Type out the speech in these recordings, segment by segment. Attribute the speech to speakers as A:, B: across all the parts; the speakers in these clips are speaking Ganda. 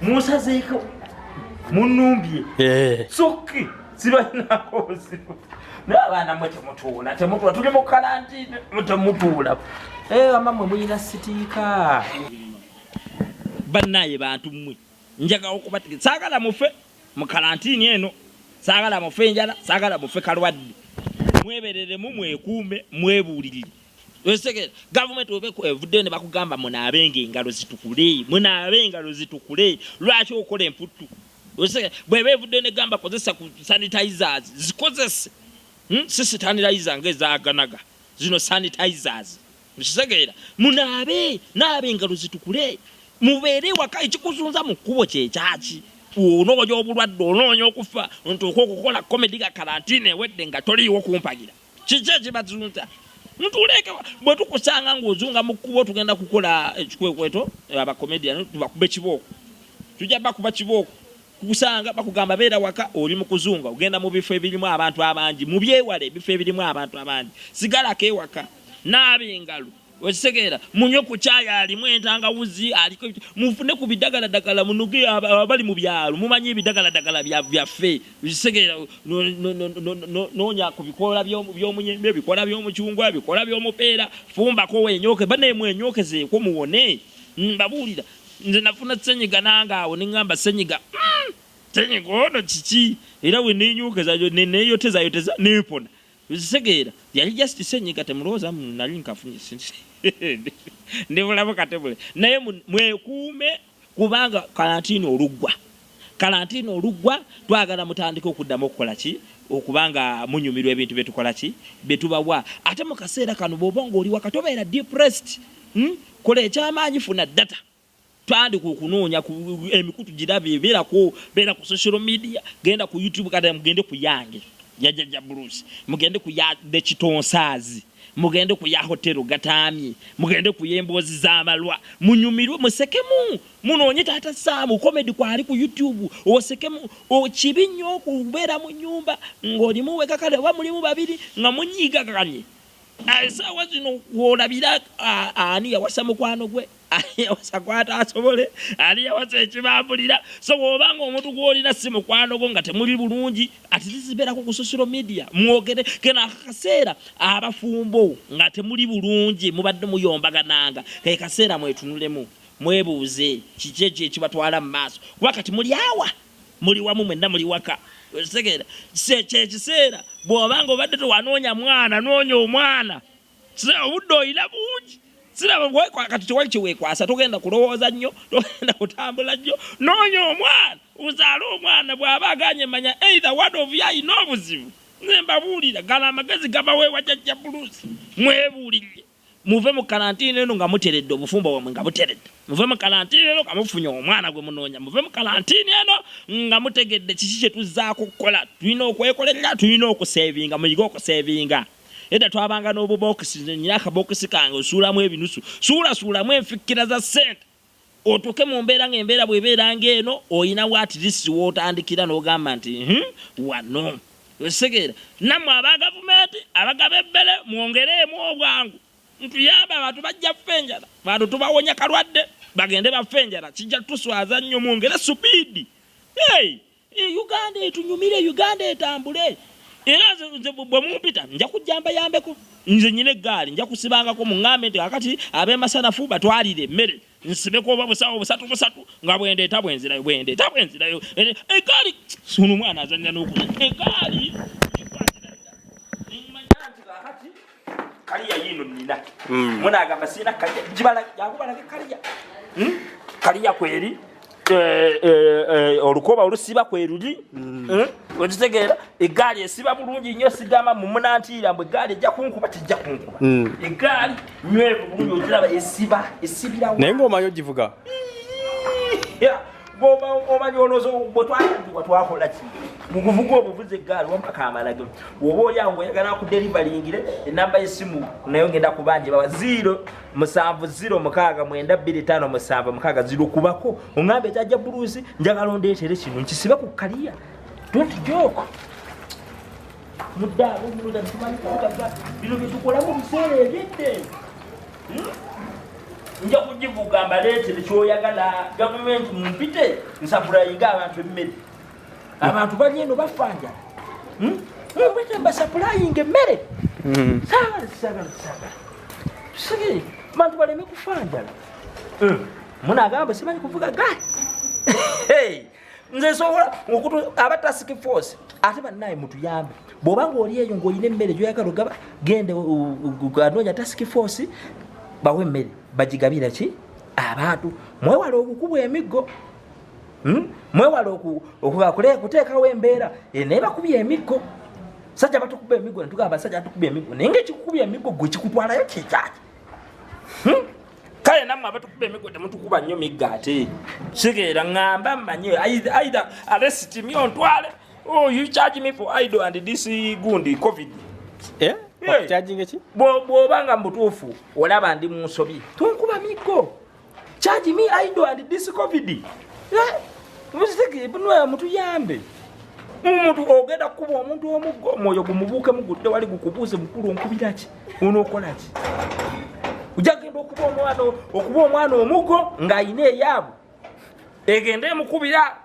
A: Musa zeeko munumbye soki sibanako buzibu n'abaana mwe temutuula tuli mu karantine temutuula amamwe muyina sitiika bannaye bantu mmwe njagala okubategeza saagala mufe mu karantine eno saagala mufe enjala saagala mufe kalwadde mwebereremu mwekuume mwebuulirire Wesegera government obeko evudde ne bakugamba munaabenga engalo zitukule lwaki okola emputtu wesegera bwe bevudde ne gamba kozesa ku sanitizers zikozese sisi sanitizer ngezaganaga zino sanitizers wesegera munaabe engalo zitukule mubeere waka ekikuzunza mu kkubo kyekyaaki onoonya obulwadde onoonya okufa ntuuka okukola comedy ga karantine ewedde nga toliiwo kumpagira kiki ekibazunza ntuleke bwe tukusanga ng'ozunga mu kkubo tugenda kukola ekikwekweto abakomedian tubakube kibooko tujja bakuba kibooko kusanga bakugamba beera waka oli mu kuzunga ogenda mu bifo ebirimu abantu abangi mu byewale ebifo ebirimu abantu abangi sigalako ewaka n'ab'engalo Wesegera munyo ku chaya alimu entangawuzi aliko mufune ku bidagala munuge abali mu byalo mumanyi ebidagala byaffe Wesegera nonya ku bikola by'omunyembe bikola by'omuchungwa bikola by'omupeera fumba ko wenyoke bane mwenyokeze ko muwone mbabulira nze nafuna senyiga nangawo ningamba senyiga ono chichi era we nenyokeza neyo teza nepona Wesegera yali just senyiga temuloza nali nkafunye sinse ndibulabo katebule naye mwekuume kubanga karantine olugwa twagala mutandika okuddamu okukola ki okubanga munyumirwa ebintu betukola ki betubawa ate mu kaseera kano bw'obanga oli wakatobeera depressed kola ekyamaanyi funa data twandika okunoonya emikutu girabye beera ku social media genda ku YouTube kati mugende ku yange Jajja Bruce mugende ku ya The Kitonsaazi mugende ku ya hotelo Gatamye mugende ku yembozi z'amalwa munyumirwe musekemu munoonye Taata Sam comedy kwali ku YouTube osekemu okibinyo okubeera mu nyumba ng'oli muweka kale wa mulimu babiri nga munyiga kanye sawa zino olabira ani yawasa mukwano gwe yawasa kwata asobole ali yawasa ekibambulira so obanga omuntu gwolina si mukwano gwo nga temuli bulungi ati zizibeera ku social media mwogere kena akaseera abafumbo nga temuli bulungi mubadde muyombagananga kay kaseera mwetunulemu mwebuuze kiki ekibatwala mu maaso wakati muli awa muli wamu mwenna muli waka Wesegera ekiseera bw'obanga obadde tewanoonya mwana noonya omwana obudde oyina bungi siraba kati tewali kiweekwasa togenda kulowooza nnyo togenda kutambula nnyo noonya omwana uzaale omwana bw'aba aganye manya either one of you ayina obuzibu nze mbabuulira gala amagezi gabaweewa Jajja Bruce mwebuulire muve mu karantine eno nga muteredde obufumbo bwamwe nga buteredde muve mu karantine eno nga mufunye omwana gwe munoonya muve mu karantine eno nga mutegedde kiki kye tuzzaako kukola tulina okwekolerera tulina okusevinga muyige okusevinga edda twabanga n'obubokisi nyina akabokisi kange osuulamu ebinusu suulamu enfikkira za ssente otuuke mu mbeera ng'embeera bw'ebeera ng'eno oyina watirisi w'otandikira n'ogamba nti wano Wesegera nammwe aba gavumenti abagaba ebbere mwongereemu obwangu ntuyamba abantu bajja ffenjala bantu tubawonya kalwadde bagende baffenjala kijja tuswaza nnyo mwongere supiidi Uganda etunyumire Uganda etambule era nze bwe mumpita nja kujjamba yambeko nze nyine eggaali nja kusibangako mu ŋŋambe nti akati ab'emasanafu batwalire emmere nsibeko oba busawo busatu nga bwendeeta bwenzirayo eggaali sunu mwana azannya n'okuza eggaali kaliya yino nina munagamba sina kaliya jibala yakubala kaliya kaliya kweri olukoba olusiba kweruli okitegera eggaali esiba bulungi nnyo sigamba mu munantiira mbwe eggaali ejja kunkuba tijja kunkuba eggaali nywevu bulungi ogiraba esibirawo
B: naye ng'omanyi ogivuga
A: omanyi olowooza bwe twakola ki mukuvuga obuvuzi eggaali wampaka amalagiro oba oliawo ng'oyagala kuderivalingire enamba y'essimu nayo ngenda kubanja bawa 070692557 kubako oŋŋambe Jajja Bruce njagala ondeetere kino nkisibe ku kaliya don't joke muddaalo omuluda ntumanyi bino bye tukola mu biseera ebyedde nja kugivuga mbaleetere kyoyagala gavumenti mumpite nsapulayiga abantu emmere abantu bali eno bafanjala mumpite mbasapulayiga emmere sagala sige bantu baleme kufanjala munagamba simanyi kuvuga gali nze sobola okutu aba task force ate bannaye mutuyambe bw'obanga oli eyo ng'olina emmere gyoyagala ogaba gende anoonya task force bawe emmere bagigabira ki abantu mwewala okukubwa emiggo mwewala okuteekawo embeera naye bakubya emiggo sajja batukuba emiggo netugamba sajja batukubya emiggo naye ngaekikukubya emiggo gwe kikutwalayo kikyaki kale nammwe abatukuba emiggo temutukuba nnyo miggo ate sigeera ŋŋamba mmanye either arrest me ontwale you charge me for idle and this gundi covid bw'obanga mubutuufu olaba ndi mu nsobi tonkuba miggo charge me idle and this covid mutuyambe omuntu ogenda kukuba omuntu omuggo omwoyo gumubuuke mugudde wali gukubuuze mukulu onkubiraki onookolaki ojja genda okuba omwana omuggo ng'ayina eyaabwe egende emukubira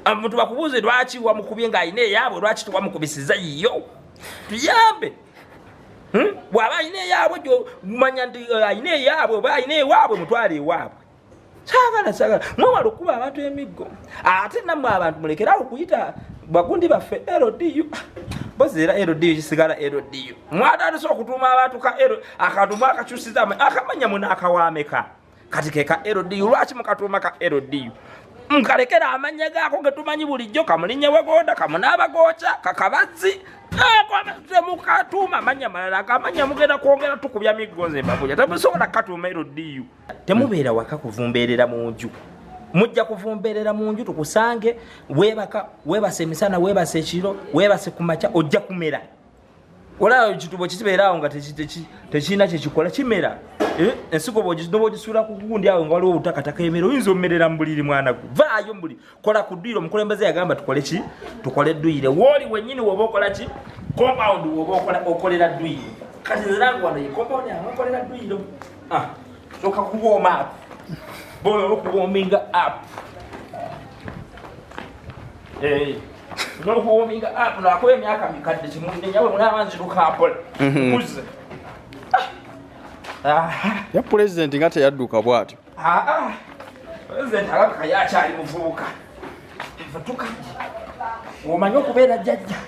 A: omuntu bakubuuze lwaki wamukubye ng'ayina eyaabwe lwaki tewamukubisiza yiyo tuyambe bw'aba ayina eyaabwe gumanya nti ayina eyaabwe oba ayina ewaabwe mutwale ewaabwe sagala mwewala okuba abantu emiggo ate nammwe abantu mulekerawo okuyita bagundi baffe LDU bozeera LDU kisigala LDU mwatatisa okutuuma abantu akatuuma akakyusiza akamanya muna akawaameka kati ke ka LDU lwaki mukatuuma ka LDU nkalekera amanya gaako getumanyi bulijjo kamulinnya wegonda kamunaabagoca kakabazzi temukatuuma amanya malala akamanya mugenda kwongera tukubya miggo nze mbabuja temusobola katuuma LDU temubeera waka kuvumbeerera mu nju mujja kuvumbeerera mu nju tukusange weebaka weebase emisana weebase ekiro weebase kumakya ojja kumera olaba ekitubo kibeeraawo nga tekirina kyekikola kimera ensigo bwogisuula ku gundi awo nga waliwo obutakataka emera oyinza omerera mu buliri mwana gwe vaayo mbuli kola ku dduyiro omukulembeze yagamba tukole ki tukole dduyire wooli wennyini woba okola ki compound woba okolera dduyiro kati nzirangu wano ye compound yange okolera dduyiro soka kuwooma apo boyo okuwominga apo n'okuwominga apo nakola emyaka mikadde kimunenyawe munaabanzirukapola kuze
B: ya president nga teyadduka bw'atyo
A: president alabika yakyali muvubuka tuka omanyi okubeera jjajja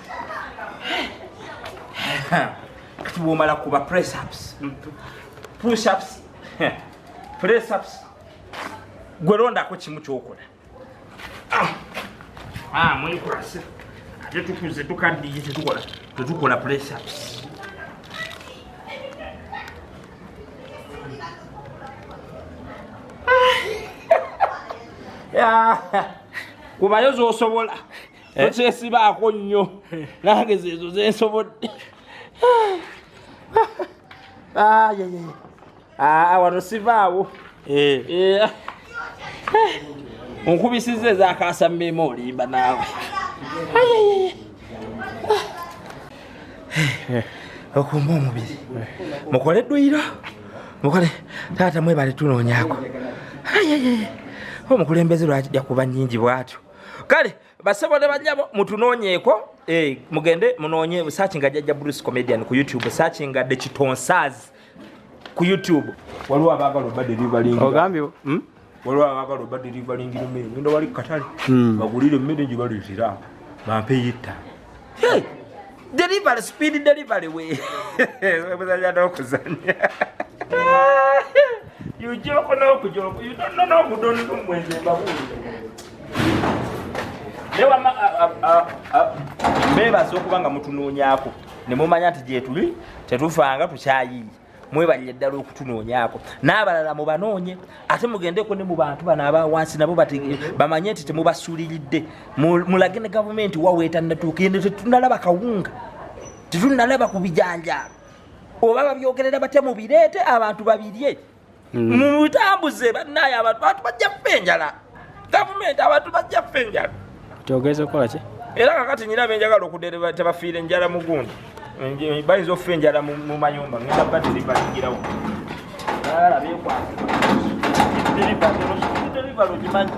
A: kati bw'omala kuba press-ups push-ups press-ups gwe londako kimu kyokola mwekwase ate tukuze tukaddiye tetukola press-ups kubayo zosobola tokyesibaako nnyo nange zezo zensobodde wano sivaawo onkubisiza ezakasa mmema olimba naawe okuuma omubiri mukole edduyiro mukole taata mwebale tunoonyaako omukulembeze lwakijja kuba nnyingi bwatyo kale basebo ne banyabo mutunoonyeeko mugende munoonye searchinga jjajja Bruce comedian ku YouTube searchinga The Kitonsaz ku YouTube waliwo abaagala obadde livalingi
B: ogambye
A: waliwo abaagala obadde livalingi mmere ngenda wali katale bagulire emmere gye baliitira bampe yitta delivery speed delivery we webuzanya n'okuzanya you joke no kujoke you don't know who don't know when they babu lewa beba sokubanga mutunoonyako ne mumanya nti je tuli tetufanga tukyayi mwebalye ddala okutunoonyako n'abalala mubanoonye ate mugendeko ne mu bantu bano abawansi nabo bamanye nti temubasuuliridde mulage ne gavumenti waweeta nnatuukende tetunalaba kawunga tetunalaba ku bijanjaalo oba babyogerera bate mubireete abantu babirye mutambuze bannaye abantu bajja kufa gavumenti abantu bajja kufa enjala
B: kyogeze okukola ki
A: era kakati nyina benjagala okudereva tebafiire enjala mugundi bayinza okufa enjala mu mayumba ngenda batiribangirawo ayala byekwasa deliva lugimanyi